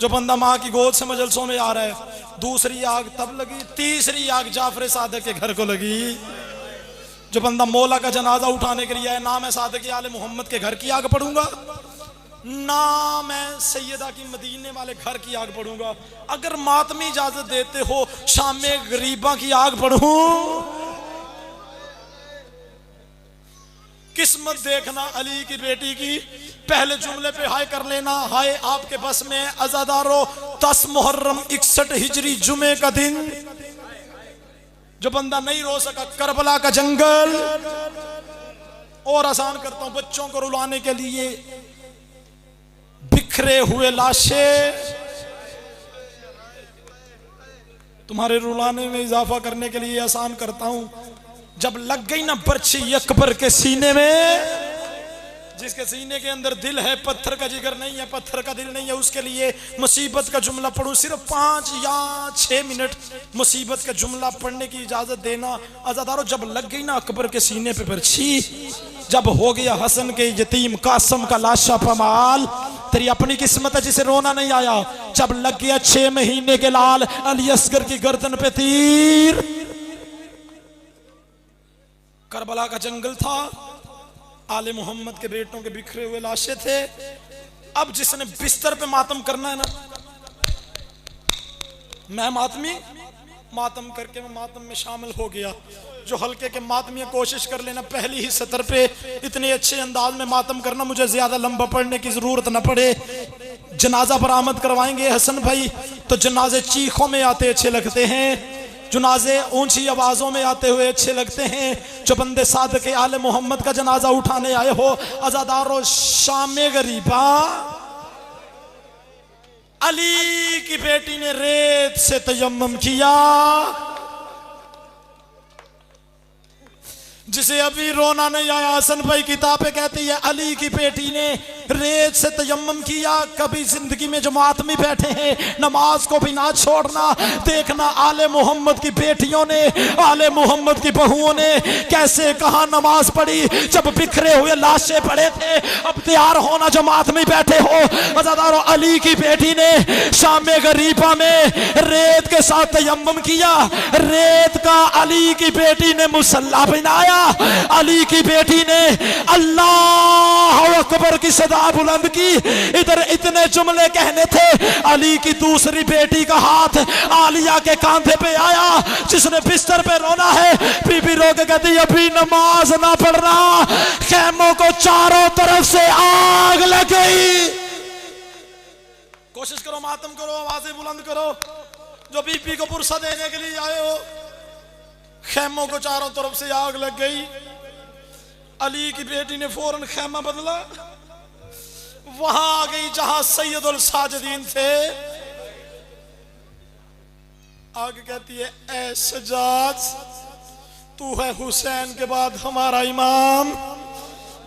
S1: जो बंदा माँ की गोद से मजलसों में आ रहा है। दूसरी आग तब लगी। तीसरी आग जाफर सादक के घर को लगी, जो बंदा मौला का जनाजा उठाने के लिए आया। ना मैं सादक आले मोहम्मद के घर की आग पढ़ूंगा, ना मैं सैयदा की मदीने वाले घर की आग पढ़ूंगा। अगर मातमी इजाजत देते हो शाम में गरीबा की आग पढ़ूं। किस्मत देखना अली की बेटी की, पहले जुमले पे हाय कर लेना, हाय आपके बस में। अज़ादारों 10 मुहर्रम 61 हिजरी जुमे का दिन, जो बंदा नहीं रो सका, करबला का जंगल। और आसान करता हूं बच्चों को रुलाने के लिए बिखरे हुए लाशें, तुम्हारे रुलाने में इजाफा करने के लिए आसान करता हूं। जब लग गई ना बर्छी अकबर के सीने में, जिसके सीने के अंदर दिल है, पत्थर का जिगर नहीं है, पत्थर का दिल नहीं है, उसके लिए मुसीबत का जुमला पढ़ूं। सिर्फ 5 या 6 मिनट मुसीबत का जुमला पढ़ने की इजाजत देना। अज़ादारों जब लग गई ना अकबर के सीने पे बर्छी, जब हो गया हसन के यतीम कासम का लाशा पमाल, तेरी अपनी किस्मत है जिसे रोना नहीं आया। जब लग गया 6 महीने के लाल अली असगर की गर्दन पे तीर। करबला का जंगल था, आले मोहम्मद के बेटों के बिखरे हुए लाशें थे। अब जिसने बिस्तर पे मातम करना है ना, मैं मातम करके मैं मातम में शामिल हो गया। जो हल्के के मातमी कोशिश कर लेना पहली ही सतर पे इतने अच्छे अंदाज में मातम करना, मुझे ज्यादा लंबा पढ़ने की जरूरत न पड़े। जनाजा बरामद करवाएंगे हसन भाई, तो जनाजे चीखों में आते अच्छे लगते हैं, जनाजे ऊंची आवाजों में आते हुए अच्छे लगते हैं। जो बंदे सादक के आले मोहम्मद का जनाजा उठाने आए हो, अज़ादारो शाम गरीबा, अली की बेटी ने रेत से तयम्मुम किया, जिसे अभी रोना नहीं आया। हसन भाई किताबें कहती है अली की बेटी ने रेत से तयम्मुम किया। कभी जिंदगी में जमात में बैठे हैं, नमाज को भी ना छोड़ना। देखना आले मोहम्मद की बेटियों ने, आले मोहम्मद की बहुओं ने कैसे कहा नमाज पढ़ी जब बिखरे हुए लाशें पड़े थे। अब तैयार होना, जमात में बैठे हो। अज़ादारो अली की बेटी ने शाम गरीबा में रेत के साथ तयम्मुम किया। रेत का अली की बेटी ने मुसल्ला बनाया। अली की बेटी ने अल्लाह अकबर की सदा बुलंद की। इधर इतने जुमले कहने थे, अली की दूसरी बेटी का हाथ आलिया के कांधे पे आया, जिसने बिस्तर पे रोना है। बीबी रो के कहती अभी नमाज ना पढ़ना, खैमों को चारों तरफ से आग लग गई। कोशिश करो, मातम करो, आवाजें बुलंद करो। जो बीबी को पुरसा देने के लिए आए हो, खैमों को चारों तरफ से आग लग गई। अली की बेटी ने फौरन खैमा बदला, वहां आ गई जहां सैयदुल साजिदीन थे। आगे कहती है ऐ सज्जाद, तू है हुसैन के बाद हमारा इमाम।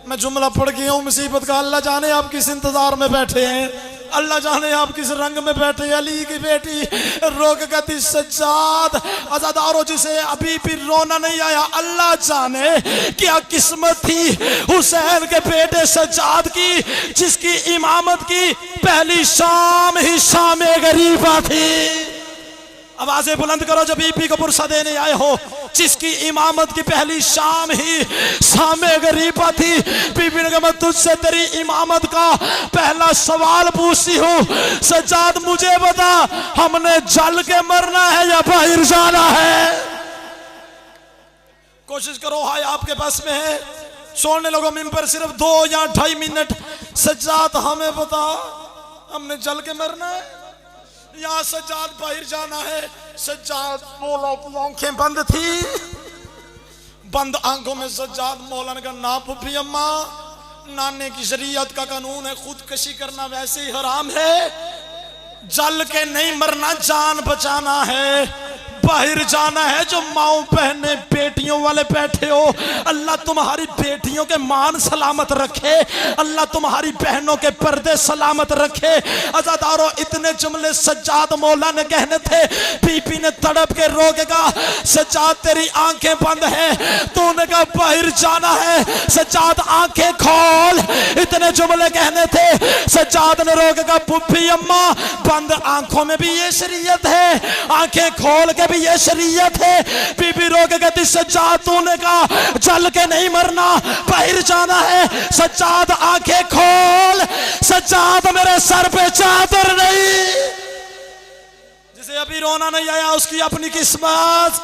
S1: मैं जुमला पढ़ गया हूं मुसीबत का, अल्लाह जाने आप किस इंतजार में बैठे हैं, अल्लाह जाने आप किस रंग में बैठे। अली की बेटी रो के कहती सज्जाद, अज़ादारो जिसे अभी भी रोना नहीं आया, अल्लाह जाने क्या किस्मत थी हुसैन के बेटे सज्जाद की, जिसकी इमामत की पहली शाम ही शाम गरीबा थी। आवाजें बुलंद करो जो बीबी को पुरसा देने आए हो, जिसकी इमामत की पहली शाम ही शाम गरीबा थी। बीबी ने कहा मैं तुझसे तेरी इमामत का पहला सवाल पूछती हूँ, सज्जाद मुझे बता, हमने जल के मरना है या बाहर जाना है? कोशिश करो, हाय आपके पास में है। छोड़ने लोगों मिंबर सिर्फ 2 या 2.5 मिनट। सज्जाद हमें बता, हमने जल के मरना है या सज्जाद बाहर जाना है? सज्जाद मौला की आंखें बंद थी, बंद आंखों में सज्जाद मौला ने कहा ना पुप्पी अम्मा, नाने की शरीयत का कानून है खुदकशी करना वैसे ही हराम है, जल के नहीं मरना, जान बचाना है, बाहर जाना है। जो माओ बहने बेटियों वाले बैठे हो, अल्लाह तुम्हारी बेटियों के मान सलामत रखे, अल्लाह तुम्हारी बहनों के पर्दे सलामत रखे। अज़ादारो इतने जुमले सज्जाद मौला ने कहने थे। बीबी ने तड़प के रो के कहा सज्जाद तेरी आंखें बंद है, तूने कहा बाहर जाना है, सज्जाद आंखें खोल। इतने जुमले कहने थे। सज्जाद ने रो के कहा पुप्पी अम्मा, बंद आंखों में भी ये शरीयत है, आंखें खोल के भी ये शरीयत है। बीबी रो के कहती सज्जाद तूने कहा जल के नहीं मरना, बाहर जाना है, सज्जाद आंखें खोल। सज्जाद मेरे सर पे चादर नहीं, जिसे अभी रोना नहीं आया उसकी अपनी किस्मत।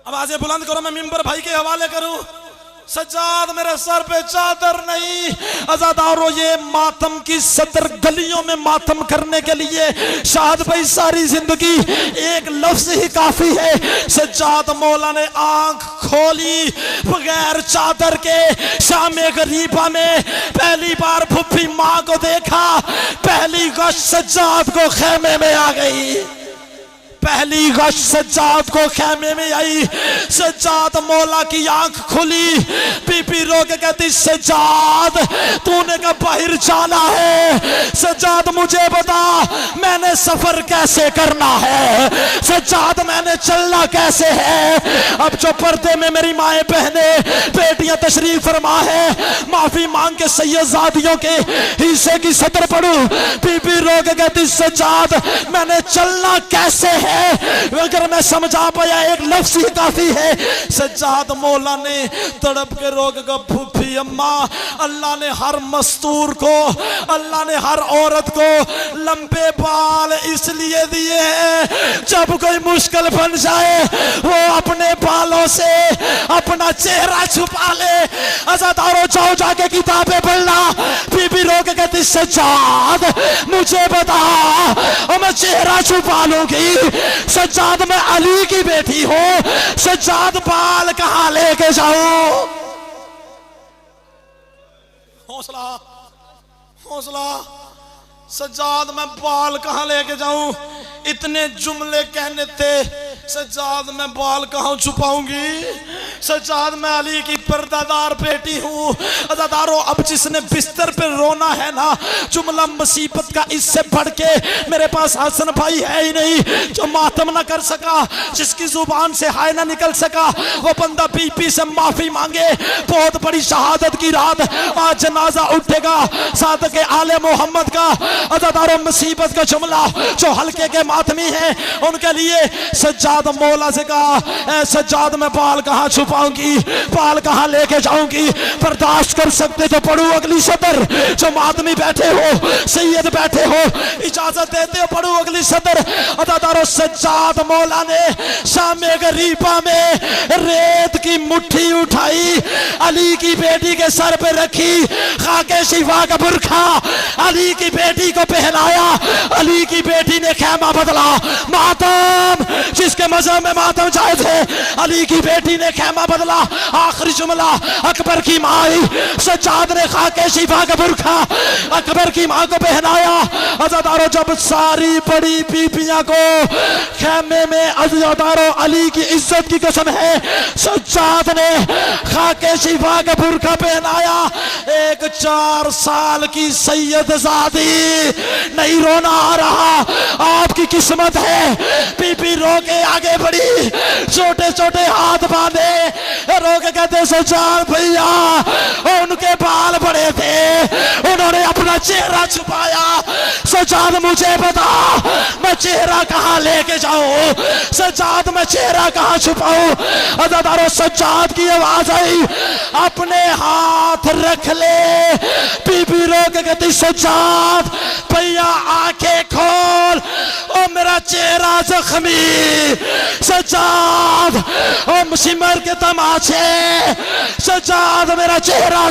S1: आवाजें बुलंद करो, मैं मिंबर भाई के हवाले करूं। सज्जाद मेरे सर पे चादर नहीं। अज़ादारो ये मातम की 70 गलियों में मातम करने के लिए शाहद भाई सारी जिंदगी एक लफ्ज ही काफी है। सज्जाद मौला ने आंख खोली बगैर चादर के, शाम गरीबा में पहली बार फुफ्फी माँ को देखा। पहली गश सज्जाद को खेमे में आ गई, पहली गश सज्जाद को खेमे में आई। सज्जाद मौला की आंख खुली। बीबी रो के कहती सज्जाद तूने कहा बाहर जाना है, सज्जाद मुझे बता मैंने सफर कैसे करना है? सज्जाद मैंने चलना कैसे है। अब जो पर्दे में मेरी माएँ बहने बेटियां तशरीफ फरमा है, माफी मांग के सैयदजादियों के हिस्से की सदर पढ़ू। बीबी रो के कहती सज्जाद मैंने चलना कैसे है। अगर मैं समझा पाया एक लफ्ज ही काफी है। सज्जाद मौला ने तड़प के रो के फूफी अम्मा, अल्लाह ने हर मस्तूर को, अल्लाह ने हर औरत को लंबे बाल इसलिए दिए हैं जब कोई मुश्किल बन जाए वो अपने बालों से अपना चेहरा छुपा ले। अज़ादारों जाओ जाके किताबें पढ़ना। बीबी रो के कहती सज्जाद मुझे बता और मैं चेहरा छुपा लूंगी। सज्जाद मैं अली की बेटी हूं, सज्जाद बाल कहां लेके जाऊं। हौसला हौसला, सज्जाद मैं बाल कहां लेके जाऊं। इतने जुमले कहने थे, सज्जाद मैं बाल कहां छुपाऊंगी। सज्जाद मैं अली की पर्दादार बेटी हूं। अज़ादारों अब जिसने बिस्तर पे रोना है ना, जुमला मुसीबत का इससे बढ़ के मेरे पास हसन भाई है ही नहीं जो मातम ना कर सका, जिसकी जुबान से हाय ना निकल सका। वो बंदा बीपी से माफी मांगे। बहुत बड़ी शहादत की रात, आज जनाजा उठेगा सादक आले मोहम्मद का। अज़ादारों मुसीबत का जुमला जो हल्के के मातमी है उनके लिए सज्जाद मौला से कहा ऐ सज्जाद मैं बाल कहां छुपाऊंगी, बाल कहां लेके जाऊंगी। बर्दाश्त कर सकते तो पढ़ू अगली सदर। जो मातमी बैठे हो, सैयद बैठे हो, इजाजत देते हो पढ़ू अगली सदर। अदादारों सज्जाद मौला ने शामे गरीबा में रेत की मुट्ठी उठाई, अली की बेटी के सर पे रखी, खाके शिफा का बुरखा अली की बेटी को पहनाया। अली की बेटी ने खैमा बदला। मातम जिसके मजहब में मातम जायज है, अली की बेटी ने खैमा बदला। आखिरी जुमला अकबर की माँ आई। सज्जाद ने खाके शिफा का बुरखा अकबर की माँ को पहनाया। अज़ादारों जब सारी बड़ी बीबियां को खैमे में, अज़ादारों अली की इज्जत की कसम है, सज्जाद ने खाके शिफा का बुरखा पहनाया। एक 4 साल की सैयदजादी, नहीं रोना आ रहा, आपकी किस्मत है। बीबी रो के आगे बढ़ी, छोटे छोटे हाथ बांधे, रो के कहते सज्जाद भैया उनके बाल बड़े थे, उन्होंने अपना चेहरा छुपाया। सज्जाद मुझे बता मैं चेहरा कहां लेके जाऊं, सज्जाद मैं चेहरा कहां छुपाऊं। अज़ादारों सज्जाद की आवाज आई अपने हाथ रख ले। बीबी रो के कहती सज्जाद भैया आंखें खोल, ओ मेरा चेहरा जख्मी। सज्जाद ओ सिमर के तमाचे, सज्जाद मेरा चेहरा